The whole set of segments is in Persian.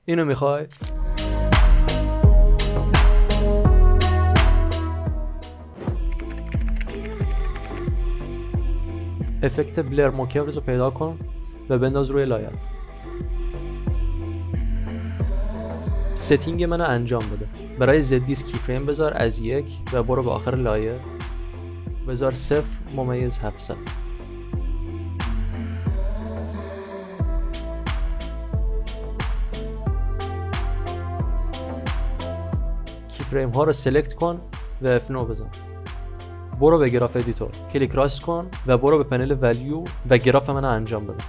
اینو میخوای؟ افکت بلر موکرز رو پیدا کن و بنداز روی لایه. ستینگ منو انجام بده. برای زدیس کی فریم بذار از 1 و برو به آخر لایه بذار 0.700. کی فریم ها رو سلکت کن و F9 بزن. برو به گراف ادیتور، کلیک راست کن و برو به پنل ولیو و گراف منو انجام بده.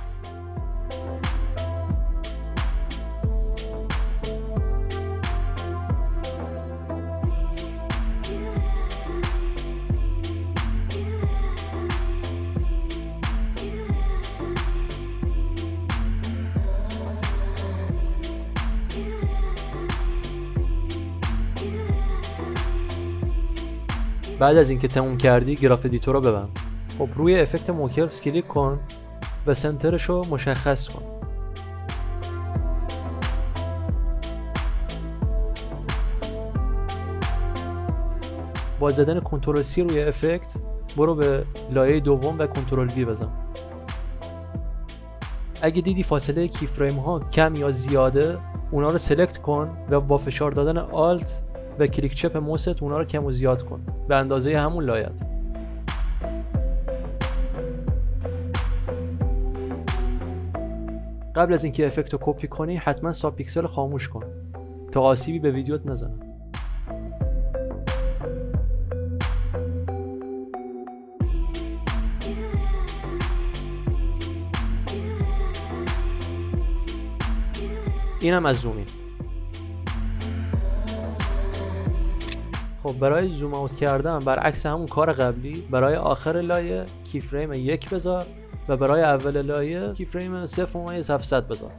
بعد از اینکه تموم کردی گراف ادیتور رو ببند. خب روی افکت موکرز کلیک کن و سنترش رو مشخص کن. با زدن کنترل C روی افکت برو به لایه دوم و کنترل V بزن. اگه دیدی فاصله کی فریم ها کم یا زیاده اونا رو سلکت کن و با فشار دادن آلت و کلیک چپ موست اونا رو کم و زیاد کن به اندازه همون لایت. قبل از اینکه افکت رو کپی کنی حتما ساب پیکسل خاموش کن تا آسیبی به ویدیوت نزنه. اینم از زومین. خب برای زوم اوت کردن برعکس همون کار قبلی برای آخر لایه کی فریم 1 بذار و برای اول لایه کی فریم 0.700 بذار.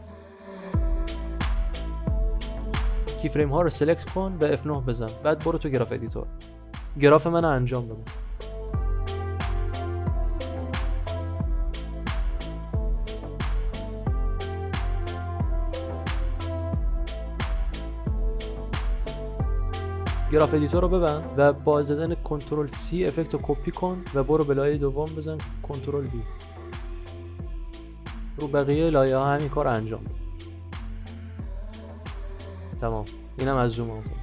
کی فریم ها رو سلکت کن و F9 بزن. بعد برو تو گراف ادیتور. گراف منو انجام بده. گراف ادیتور رو ببند و با زدن کنترل C افکت رو کپی کن و برو به لایه دوم بزن کنترل V. رو بقیه لایه ها همین کار انجام بده. تمام. اینم از زوم اوت.